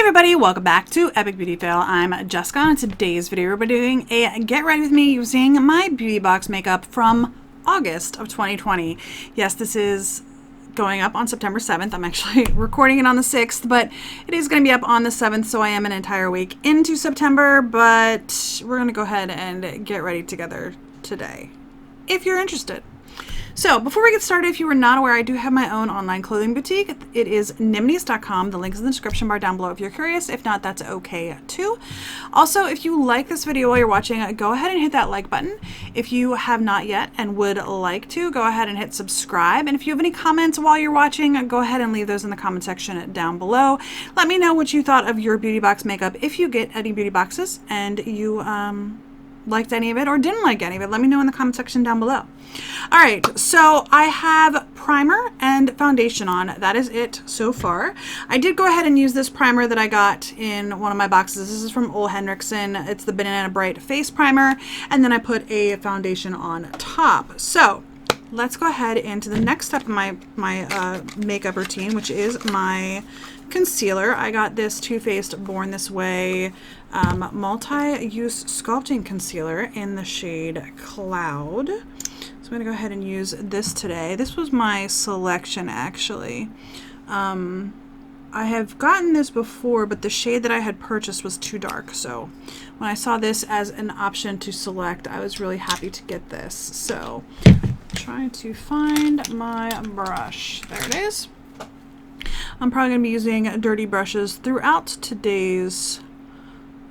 everybody, welcome back to Epic Beauty Fail. I'm Jessica, and in today's video we're doing a get ready with me using my beauty box makeup from August of 2020. Yes, this is going up on September 7th. I'm actually recording it on the 6th, but it is going to be up on the 7th, so I am an entire week into September, but we're going to go ahead and get ready together today, if you're interested. So before we get started, if you were not aware, I do have my own online clothing boutique. It is nimnies.com. The link is in the description bar down below if you're curious. If not, that's okay too. Also, if you like this video while you're watching, go ahead and hit that like button. If you have not yet and would like to, go ahead and hit subscribe. And if you have any comments while you're watching, go ahead and leave those in the comment section down below. Let me know what you thought of your beauty box makeup if you get any beauty boxes and you liked any of it or didn't like any of it. Let me know in the comment section down below. All right, so I have primer and foundation on. That is it so far. I did go ahead and use this primer that I got in one of my boxes. This is from Ole Henriksen. It's the Banana Bright Face Primer, and then I put a foundation on top. So let's go ahead into the next step of my makeup routine, which is my concealer. I got this Too Faced Born This Way multi-use sculpting concealer in the shade Cloud. So I'm going to go ahead and use this today. This was my selection, actually. I have gotten this before, but the shade that I had purchased was too dark. So when I saw this as an option to select, I was really happy to get this. So I'm trying to find my brush. There it is. I'm probably going to be using dirty brushes throughout today's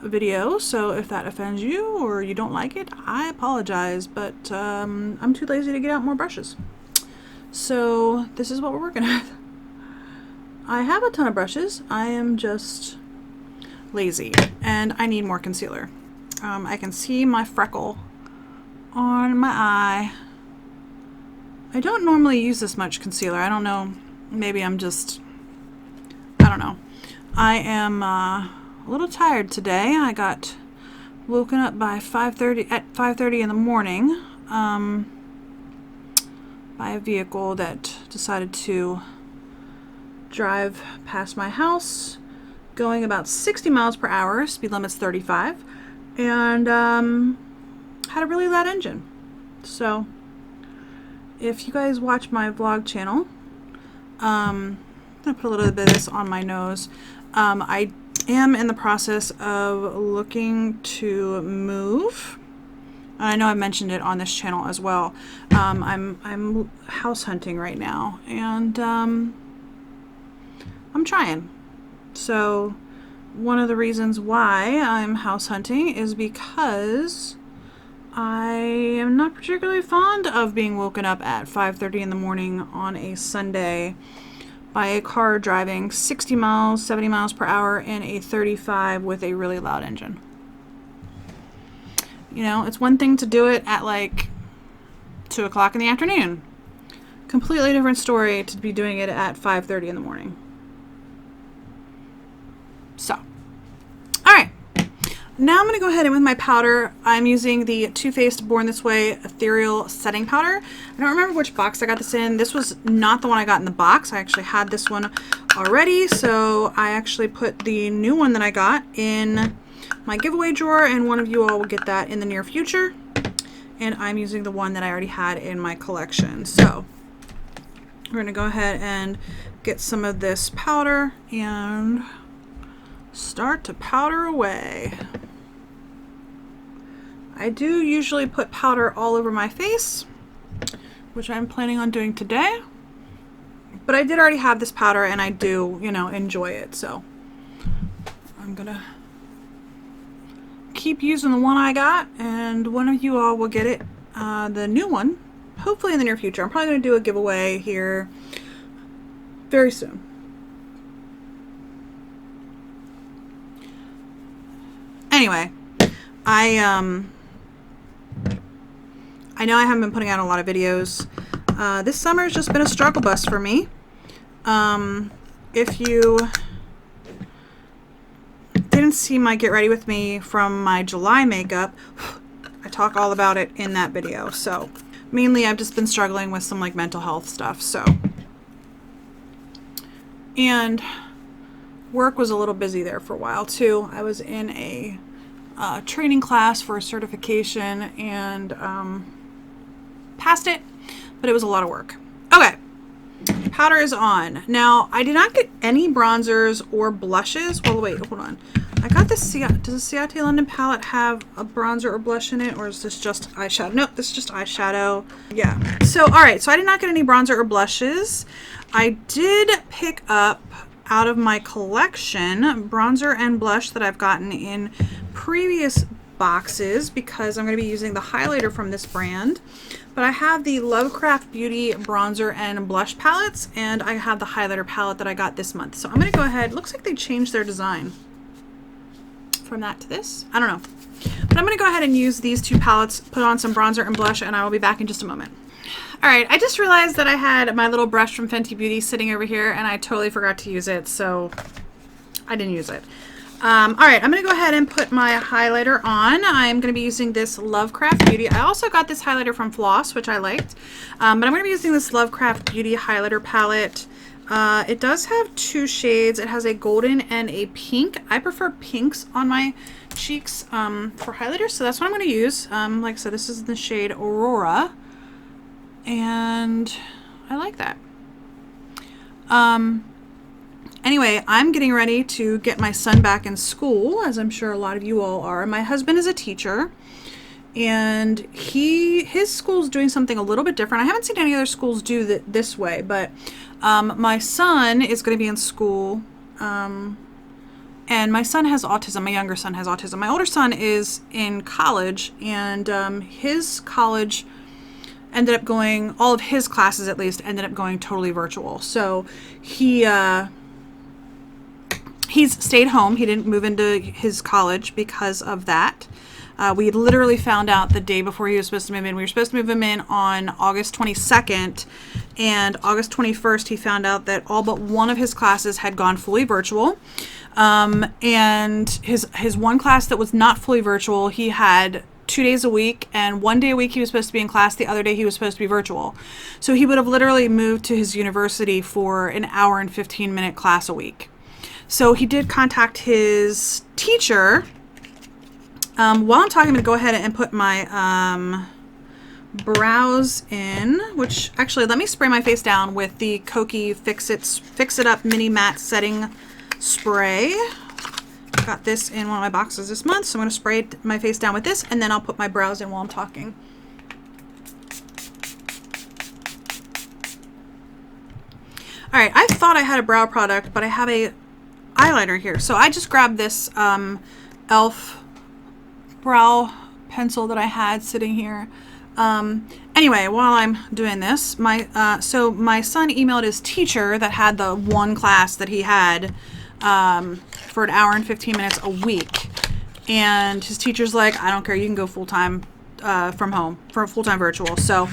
video, so if that offends you or you don't like it, I apologize, but I'm too lazy to get out more brushes. So this is what we're working with. I have a ton of brushes. I am just lazy and I need more concealer. I can see my freckle on my eye. I don't normally use this much concealer. I don't know. Maybe I'm just, I don't know. I am a little tired today. I got woken up by 5:30 in the morning by a vehicle that decided to drive past my house going about 60 miles per hour, speed limit's 35, and had a really loud engine. So if you guys watch my vlog channel, I'm gonna put a little bit of this on my nose. I am in the process of looking to move. I know I mentioned it on this channel as well. I'm house hunting right now, and I'm trying. So one of the reasons why I'm house hunting is because I am not particularly fond of being woken up at 5:30 in the morning on a Sunday by a car driving 60 miles, 70 miles per hour in a 35 with a really loud engine. You know, it's one thing to do it at like 2 o'clock in the afternoon. Completely different story to be doing it at 5:30 in the morning. So, all right. Now I'm going to go ahead and with my powder, I'm using the Too Faced Born This Way Ethereal Setting Powder. I don't remember which box I got this in. This was not the one I got in the box. I actually had this one already, so I actually put the new one that I got in my giveaway drawer, and one of you all will get that in the near future. And I'm using the one that I already had in my collection. So we're going to go ahead and get some of this powder and start to powder away. I do usually put powder all over my face, which I'm planning on doing today, but I did already have this powder and I do, you know, enjoy it, so I'm gonna keep using the one I got, and one of you all will get it, the new one, hopefully in the near future. I'm probably gonna do a giveaway here very soon. Anyway, I know I haven't been putting out a lot of videos. This summer has just been a struggle bus for me. If you didn't see my Get Ready With Me from my July makeup, I talk all about it in that video. So mainly I've just been struggling with some like mental health stuff. So, and work was a little busy there for a while too. I was in a training class for a certification and passed it, but it was a lot of work. Okay, powder is on. Now, I did not get any bronzers or blushes. Well, wait, hold on. I got this, does the Ciate London palette have a bronzer or blush in it, or is this just eyeshadow? Nope, this is just eyeshadow. Yeah. So, all right, so I did not get any bronzer or blushes. I did pick up out of my collection bronzer and blush that I've gotten in previous boxes because I'm going to be using the highlighter from this brand. But I have the Lovecraft Beauty bronzer and blush palettes, and I have the highlighter palette that I got this month. So I'm going to go ahead. Looks like they changed their design from that to this. I don't know. But I'm going to go ahead and use these two palettes, put on some bronzer and blush, and I will be back in just a moment. All right, I just realized that I had my little brush from Fenty Beauty sitting over here, and I totally forgot to use it, so I didn't use it. All right, I'm going to go ahead and put my highlighter on. I'm going to be using this Lovecraft Beauty. I also got this highlighter from Floss, which I liked, but I'm going to be using this Lovecraft Beauty highlighter palette. It does have two shades. It has a golden and a pink. I prefer pinks on my cheeks for highlighters, so that's what I'm going to use. Like I said, this is the shade Aurora, and I like that. Anyway, I'm getting ready to get my son back in school, as I'm sure a lot of you all are. My husband is a teacher, and his school's doing something a little bit different. I haven't seen any other schools do this way, but my son is going to be in school, and my son has autism. My younger son has autism. My older son is in college, and his college ended up going, all of his classes at least, ended up going totally virtual. So he's stayed home. He didn't move into his college because of that. We literally found out the day before he was supposed to move in. We were supposed to move him in on August 22nd, and August 21st he found out that all but one of his classes had gone fully virtual. And his one class that was not fully virtual, he had 2 days a week, and 1 day a week he was supposed to be in class, the other day he was supposed to be virtual. So he would have literally moved to his university for an hour and 15-minute class a week. So he did contact his teacher. While I'm talking, I'm going to go ahead and put my brows in, which actually, let me spray my face down with the Kokie Fix It Up Mini Matte Setting Spray. Got this in one of my boxes this month, so I'm going to spray my face down with this, and then I'll put my brows in while I'm talking. All right, I thought I had a brow product, but I have a eyeliner here. So I just grabbed this e.l.f. brow pencil that I had sitting here. Anyway, while I'm doing this, so my son emailed his teacher that had the one class that he had for an hour and 15 minutes a week. And his teacher's like, I don't care, you can go full-time from home, for full-time virtual. So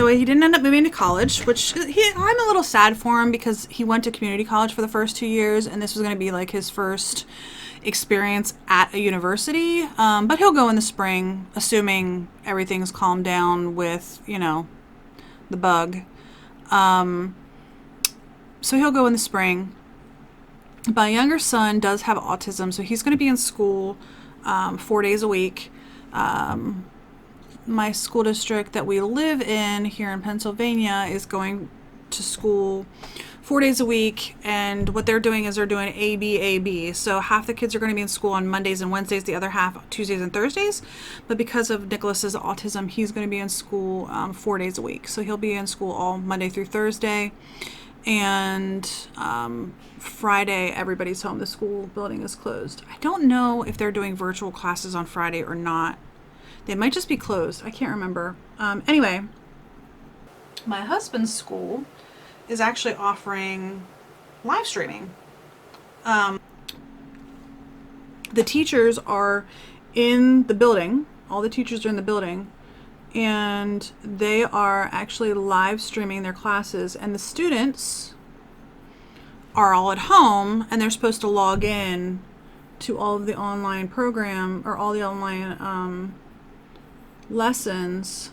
he didn't end up moving to college, which I'm a little sad for him because he went to community college for the first 2 years, and this was going to be like his first experience at a university. But he'll go in the spring, assuming everything's calmed down with, the bug. So he'll go in the spring. My younger son does have autism, so he's going to be in school 4 days a week. My school district that we live in here in Pennsylvania is going to school 4 days a week, and what they're doing is they're doing AB. So half the kids are going to be in school on Mondays and Wednesdays, the other half Tuesdays and Thursdays. But because of Nicholas's autism, he's going to be in school 4 days a week. So he'll be in school all Monday through Thursday, and Friday everybody's home. The school building is closed. I don't know if they're doing virtual classes on Friday or not. They might just be closed. I can't remember. Anyway, my husband's school is actually offering live streaming. The teachers are in the building. All the teachers are in the building, and they are actually live streaming their classes, and the students are all at home, and they're supposed to log in to all of the online program, or all the online lessons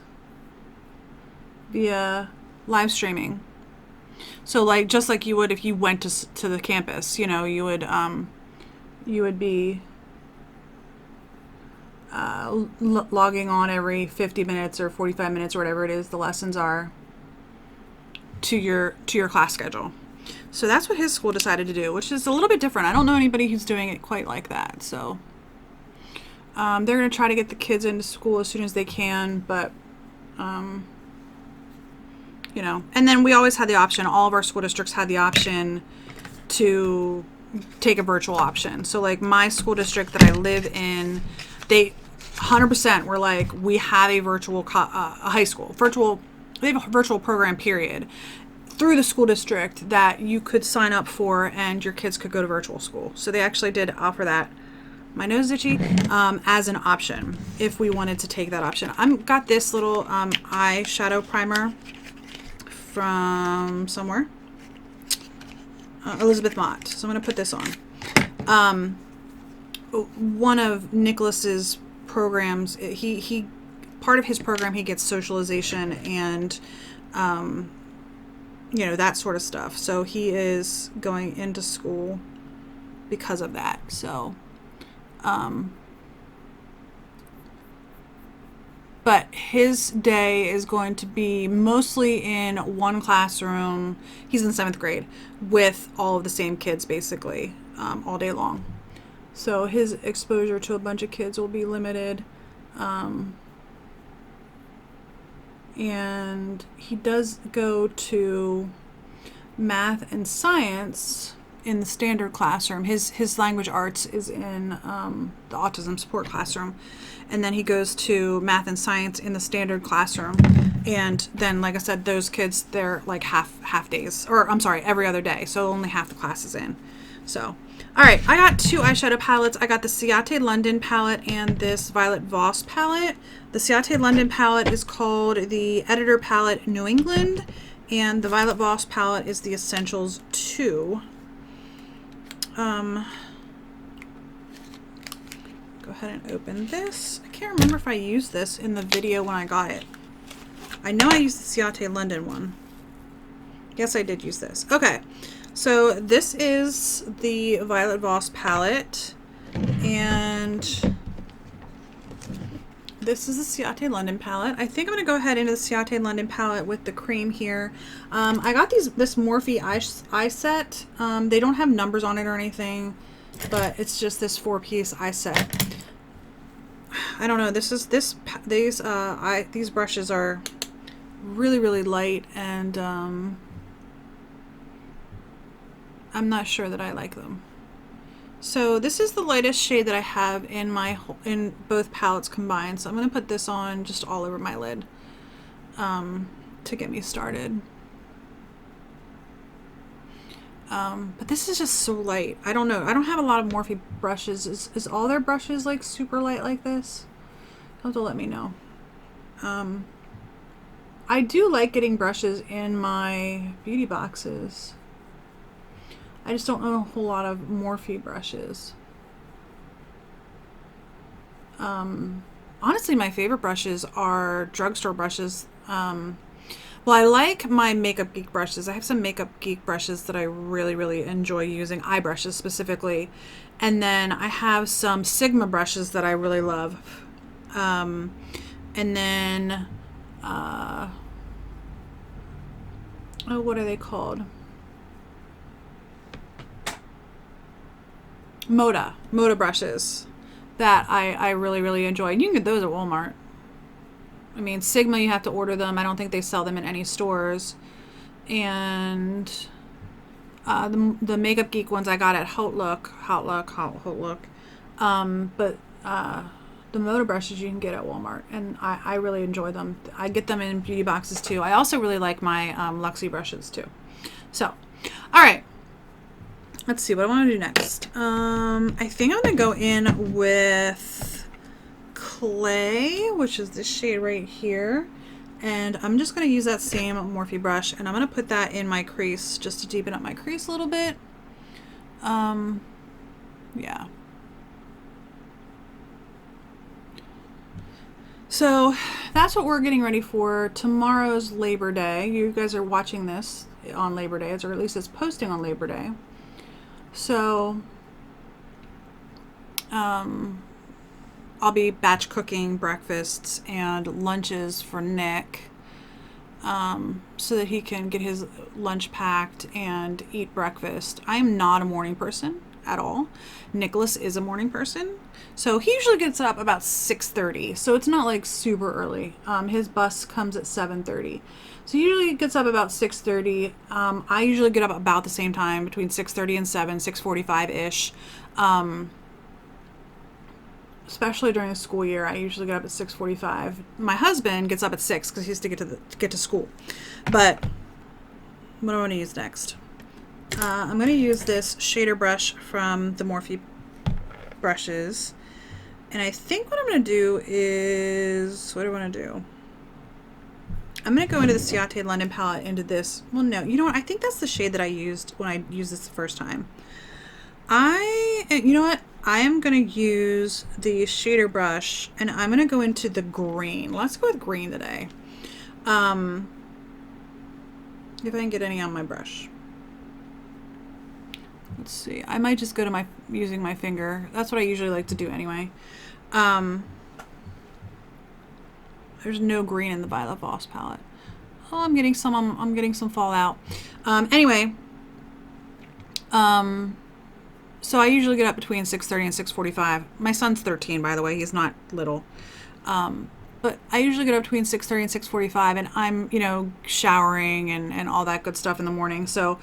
via live streaming. So like just like you would if you went to the campus, you know, you would be logging on every 50 minutes or 45 minutes or whatever it is the lessons are to your class schedule. So that's what his school decided to do, which is a little bit different. I don't know anybody who's doing it quite like that. So they're going to try to get the kids into school as soon as they can, but you know, and then we always had the option, all of our school districts had the option to take a virtual option. So like my school district that I live in, they 100% were like, we have a virtual a high school, they have a virtual program period through the school district that you could sign up for and your kids could go to virtual school. So they actually did offer that, my nose is itchy, as an option if we wanted to take that option. I've got this little eyeshadow primer from somewhere, Elizabeth Mott. So I'm going to put this on. One of Nicholas's programs, he part of his program, he gets socialization and you know, that sort of stuff. So he is going into school because of that. So but his day is going to be mostly in one classroom. He's in 7th grade with all of the same kids basically all day long. So his exposure to a bunch of kids will be limited. And he does go to math and science in the standard classroom. His language arts is in the autism support classroom. And then he goes to math and science in the standard classroom. And then, like I said, those kids, they're like half days, or I'm sorry, every other day. So only half the class is in. So, all right, I got 2 eyeshadow palettes. I got the Ciate London palette and this Violet Voss palette. The Ciate London palette is called the Editor Palette New England, and the Violet Voss palette is the Essentials 2. Go ahead and open this. I can't remember if I used this in the video when I got it. I know I used the Ciate London one. Yes, I did use this. Okay, so this is the Violet Voss palette, and this is the Ciate London palette. I think I'm going to go ahead into the Ciate London palette with the cream here. I got this Morphe eye set. They don't have numbers on it or anything, but it's just this 4-piece eye set. I don't know. These brushes are really light, and I'm not sure that I like them. So this is the lightest shade that I have in both palettes combined. So I'm going to put this on just all over my lid to get me started. But this is just so light. I don't know. I don't have a lot of Morphe brushes. Is all their brushes like super light like this? You'll have to let me know. I do like getting brushes in my beauty boxes. I just don't own a whole lot of Morphe brushes. Honestly, my favorite brushes are drugstore brushes. Well, I like my Makeup Geek brushes. I have some Makeup Geek brushes that I really enjoy using, eye brushes specifically. And then I have some Sigma brushes that I really love. And then, oh, what are they called? Moda brushes that I really enjoy. And you can get those at Walmart. I mean, Sigma, you have to order them. I don't think they sell them in any stores. And the Makeup Geek ones I got at Outlook. But the Moda brushes you can get at Walmart, and I really enjoy them. I get them in beauty boxes too. I also really like my Luxie brushes too. So, all right. Let's see what I want to do next. I think I'm going to go in with Clay, which is this shade right here. And I'm just going to use that same Morphe brush, and I'm going to put that in my crease just to deepen up my crease a little bit. Yeah. So that's what we're getting ready for. Tomorrow's Labor Day. You guys are watching this. on Labor Day, or at least it's posting on Labor Day. So I'll be batch cooking breakfasts and lunches for Nick, so that he can get his lunch packed and eat breakfast. I'm not a morning person at all. Nicholas is a morning person, so he usually gets up about 6:30, so it's not like super early. His bus comes at 7:30, so he usually gets up about 6:30. I usually get up about the same time, between 6:30 and 7, 6:45 ish. Especially during the school year, I usually get up at 6:45. My husband gets up at 6 because he has to get to school. But what do I want to use next? I'm going to use this shader brush from the Morphe brushes, and I think what I'm going to do is, what do I want to do? I'm going to go into the Ciate London palette, into this. Well, no, you know what? I think that's the shade that I used when I used this the first time. You know what? I am going to use the shader brush, and I'm going to go into the green. Let's go with green today. If I can get any on my brush. Let's see. I might just go to using my finger. That's what I usually like to do anyway. There's no green in the Violet Voss palette. Oh, I'm getting some fallout. Anyway. So I usually get up between 6:30 and 6:45. My son's 13, by the way. He's not little. But I usually get up between 6:30 and 6:45, and I'm, showering and all that good stuff in the morning. So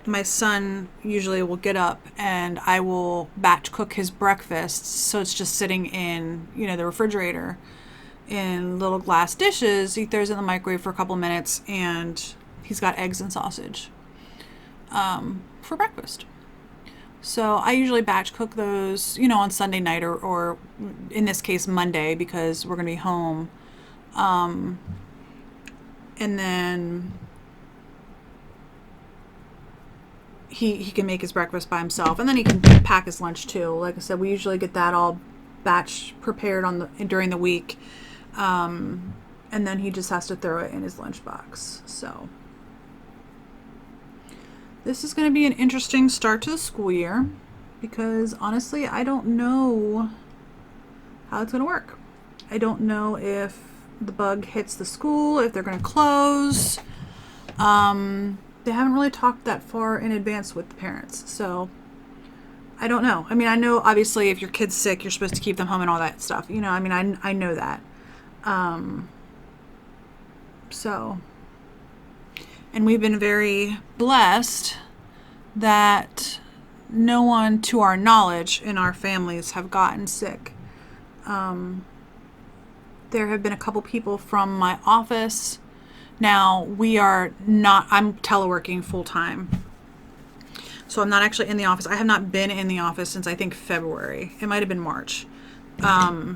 my son usually will get up, and I will batch cook his breakfast. So it's just sitting in, the refrigerator in little glass dishes. He throws it in the microwave for a couple minutes, and he's got eggs and sausage for breakfast. So I usually batch cook those, on Sunday night or in this case Monday, because we're going to be home. And then he can make his breakfast by himself, and then he can pack his lunch too. Like I said, we usually get that all batch prepared during the week. And then he just has to throw it in his lunchbox. So this is going to be an interesting start to the school year, because honestly, I don't know how it's going to work. I don't know if the bug hits the school, if they're going to close. They haven't really talked that far in advance with the parents, so I don't know. I mean, I know obviously if your kid's sick, you're supposed to keep them home and all that stuff. I know that. And we've been very blessed that no one, to our knowledge, in our families have gotten sick. There have been a couple people from my office. Now, I'm teleworking full time. So I'm not actually in the office. I have not been in the office since I think February. It might have been March. But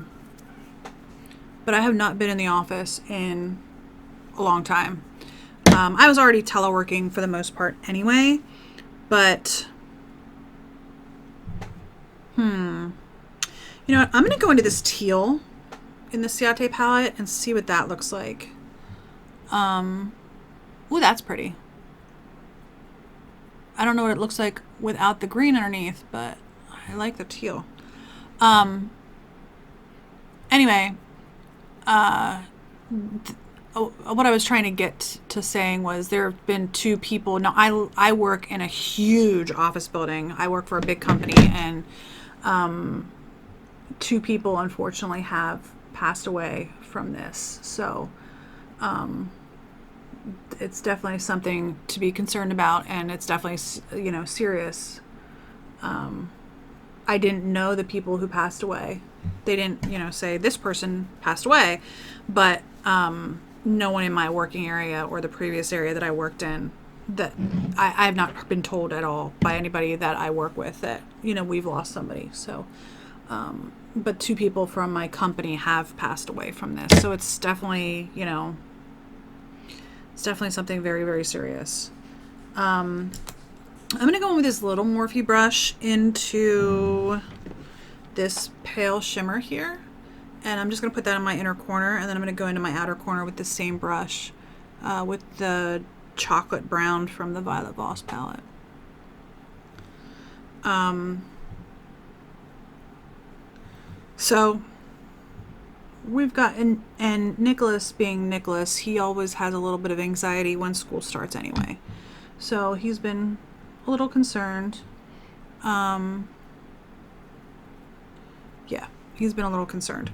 I have not been in the office in a long time. I was already teleworking for the most part anyway, but you know what? I'm going to go into this teal in the Ciate palette and see what that looks like. Ooh, that's pretty. I don't know what it looks like without the green underneath, but I like the teal. Anyway, what I was trying to get to saying was there have been two people. Now, I work in a huge office building. I work for a big company, and two people, unfortunately, have passed away from this. So it's definitely something to be concerned about, and it's definitely, serious. I didn't know the people who passed away. They didn't, say this person passed away, but no one in my working area or the previous area that I worked in, that I have not been told at all by anybody that I work with that, we've lost somebody. So, but two people from my company have passed away from this. So it's definitely, it's definitely something very, very serious. I'm going to go in with this little Morphe brush into this pale shimmer here. And I'm just going to put that in my inner corner, and then I'm going to go into my outer corner with the same brush with the chocolate brown from the Violet Voss palette. So we've got, and Nicholas being Nicholas, he always has a little bit of anxiety when school starts anyway. So he's been a little concerned. Yeah, he's been a little concerned.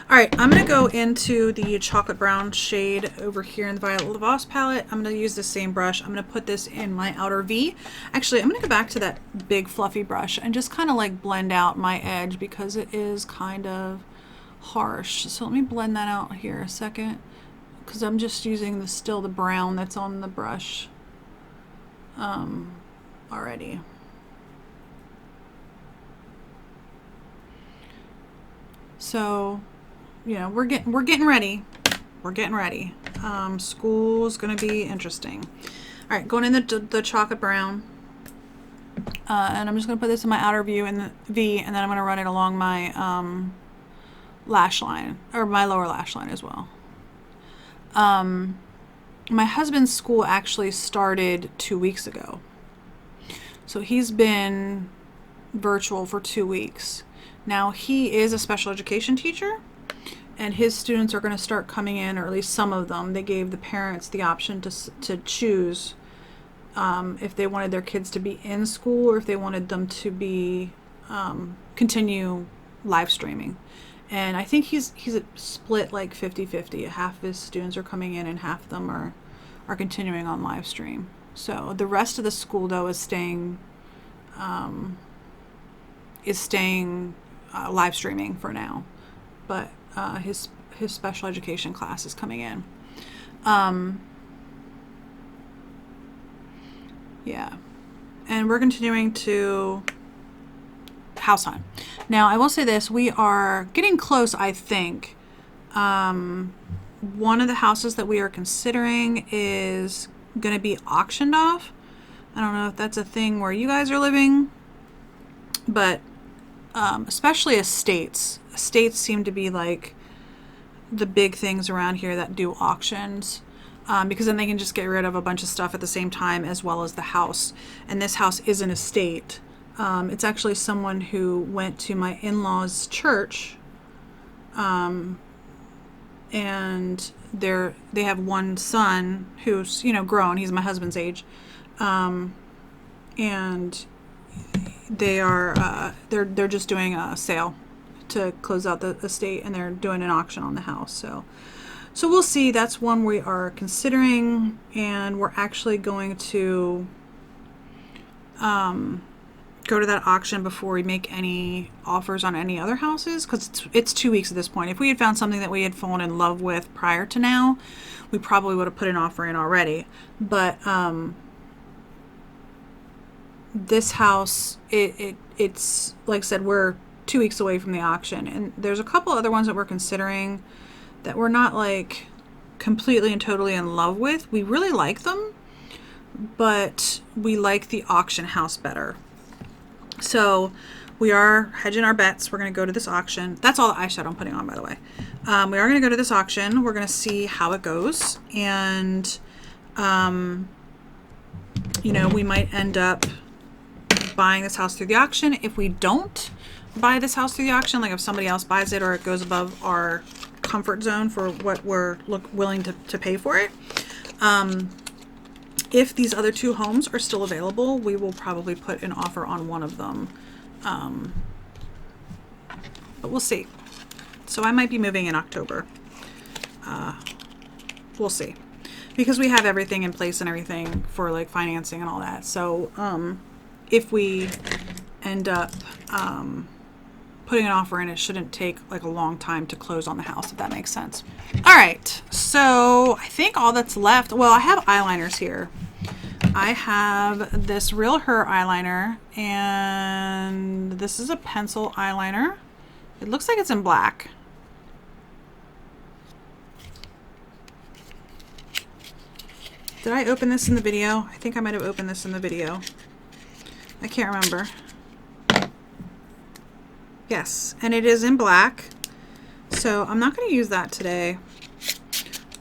All right, I'm going to go into the chocolate brown shade over here in the Violet Voss palette. I'm going to use the same brush. I'm going to put this in my outer V. Actually, I'm going to go back to that big fluffy brush and just kind of like blend out my edge because it is kind of harsh. So let me blend that out here a second because I'm just using still the brown that's on the brush already. So, you know, we're getting ready. We're getting ready. School's gonna be interesting. All right, going in the chocolate brown, and I'm just gonna put this in my outer view in the V, and then I'm gonna run it along my lash line, or my lower lash line as well. My husband's school actually started 2 weeks ago, so he's been virtual for 2 weeks. Now he is a special education teacher, and his students are going to start coming in, or at least some of them. They gave the parents the option to choose if they wanted their kids to be in school or if they wanted them to be continue live streaming. And I think he's a split like 50-50. Half of his students are coming in and half of them are continuing on live stream. So the rest of the school though is staying live streaming for now, but his special education class is coming in. Yeah, and we're continuing to house hunt. Now I will say this, we are getting close, I think. One of the houses that we are considering is going to be auctioned off. I don't know if that's a thing where you guys are living, but especially estates. Estates seem to be like the big things around here that do auctions, because then they can just get rid of a bunch of stuff at the same time as well as the house. And this house is an estate. It's actually someone who went to my in-laws' church, and they have one son who's, you know, grown. He's my husband's age, and they're just doing a sale to close out the estate, and they're doing an auction on the house. So we'll see. That's one we are considering, and we're actually going to go to that auction before we make any offers on any other houses, because it's 2 weeks at this point. If we had found something that we had fallen in love with prior to now, we probably would have put an offer in already. But this house, it's like I said, we're 2 weeks away from the auction, and there's a couple other ones that we're considering that we're not like completely and totally in love with. We really like them, but we like the auction house better. So we are hedging our bets. We're going to go to this auction. That's all the eyeshadow I'm putting on, by the way. We are going to go to this auction. We're going to see how it goes, and you know, we might end up buying this house through the auction. If we don't buy this house through the auction, like if somebody else buys it or it goes above our comfort zone for what we're willing to pay for it, if these other two homes are still available, we will probably put an offer on one of them, but we'll see. So I might be moving in October. We'll see, because we have everything in place and everything for like financing and all that. So if we end up putting an offer in, it shouldn't take like a long time to close on the house, if that makes sense. All right, so I think all that's left, well, I have eyeliners here. I have this Real Her eyeliner, and this is a pencil eyeliner. It looks like it's in black. Did I open this in the video? I think I might have opened this in the video. I can't remember. Yes, and it is in black, so I'm not going to use that today.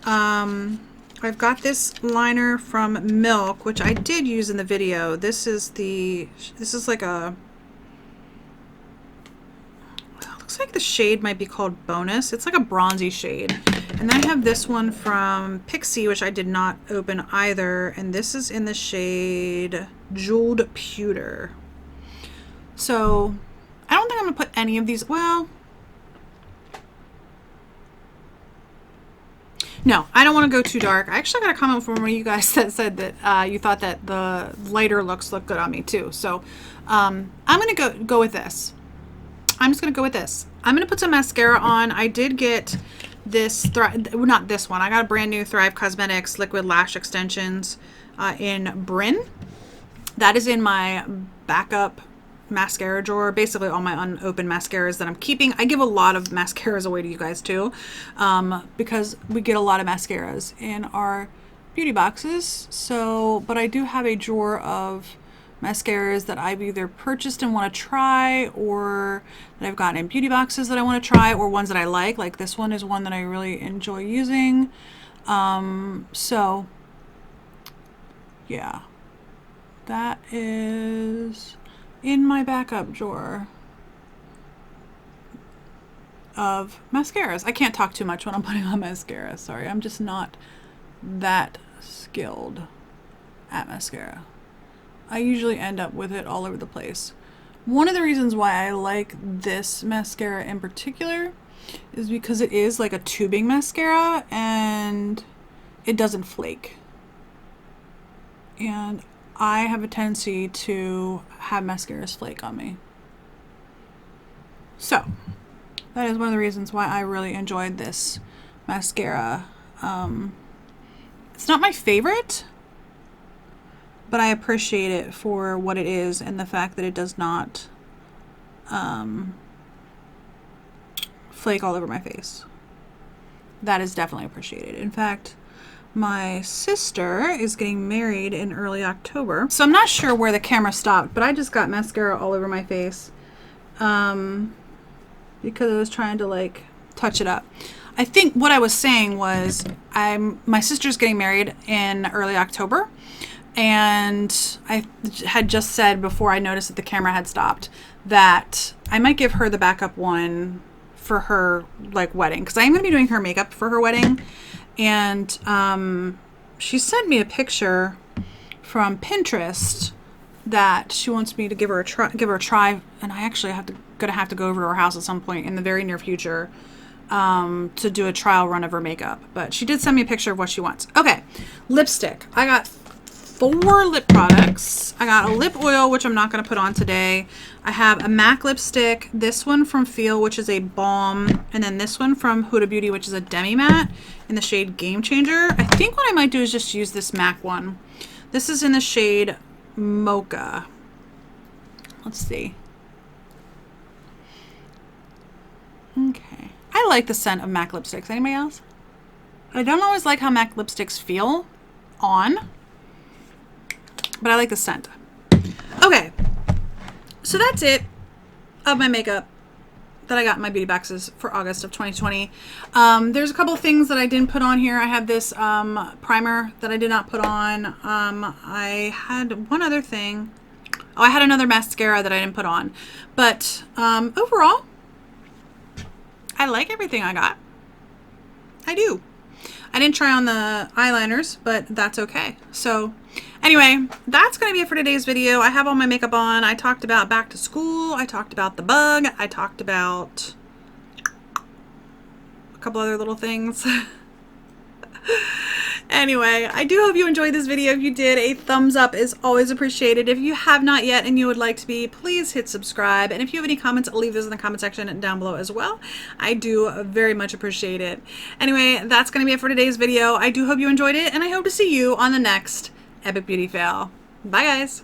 I I've got this liner from Milk, which I did use in the video. This is like a, looks like the shade might be called Bonus. It's like a bronzy shade. And then I have this one from Pixie, which I did not open either. And this is in the shade Jeweled Pewter. So I don't think I'm gonna put any of these, well, no, I don't want to go too dark. I actually got a comment from one of you guys that said that you thought that the lighter looks look good on me too. So I'm going to go with this. I'm just going to go with this. I'm going to put some mascara on. I did get this, not this one. I got a brand new Thrive Cosmetics Liquid Lash Extensions in Bryn. That is in my backup mascara drawer, basically all my unopened mascaras that I'm keeping. I give a lot of mascaras away to you guys too, because we get a lot of mascaras in our beauty boxes. So, but I do have a drawer of mascaras that I've either purchased and want to try, or that I've gotten in beauty boxes that I want to try, or ones that I like this one is one that I really enjoy using. So yeah, that is in my backup drawer of mascaras. I can't talk too much when I'm putting on mascara. Sorry, I'm just not that skilled at mascara. I usually end up with it all over the place. One of the reasons why I like this mascara in particular is because it is like a tubing mascara and it doesn't flake. And I have a tendency to have mascaras flake on me. So that is one of the reasons why I really enjoyed this mascara. It's not my favorite, but I appreciate it for what it is and the fact that it does not flake all over my face. That is definitely appreciated. In fact, my sister is getting married in early October. So I'm not sure where the camera stopped, but I just got mascara all over my face because I was trying to like touch it up. I think what I was saying was my sister's getting married in early October, and I had just said before I noticed that the camera had stopped that I might give her the backup one for her like wedding, because I am going to be doing her makeup for her wedding. And she sent me a picture from Pinterest that she wants me to give her a try, and I actually gonna have to go over to her house at some point in the very near future to do a trial run of her makeup. But she did send me a picture of what she wants. Okay, lipstick. I got 4 lip products. I got a lip oil, which I'm not going to put on today. I have a MAC lipstick, this one from Feel, which is a balm, and then this one from Huda Beauty, which is a demi matte in the shade Game Changer. I think what I might do is just use this MAC one. This is in the shade Mocha. Let's see. Okay. I like the scent of MAC lipsticks. Anybody else? I don't always like how MAC lipsticks feel on, but I like the scent. Okay, so that's it of my makeup that I got in my beauty boxes for August of 2020. There's a couple of things that I didn't put on here. I have this primer that I did not put on. I had one other thing. Oh, I had another mascara that I didn't put on. But overall, I like everything I got. I do. I didn't try on the eyeliners, but that's okay. So anyway, that's going to be it for today's video. I have all my makeup on. I talked about back to school. I talked about the bug. I talked about a couple other little things. Anyway, I do hope you enjoyed this video. If you did, a thumbs up is always appreciated. If you have not yet and you would like to be, please hit subscribe. And if you have any comments, leave those in the comment section down below as well. I do very much appreciate it. Anyway, that's going to be it for today's video. I do hope you enjoyed it, and I hope to see you on the next Epic Beauty Fail. Bye, guys.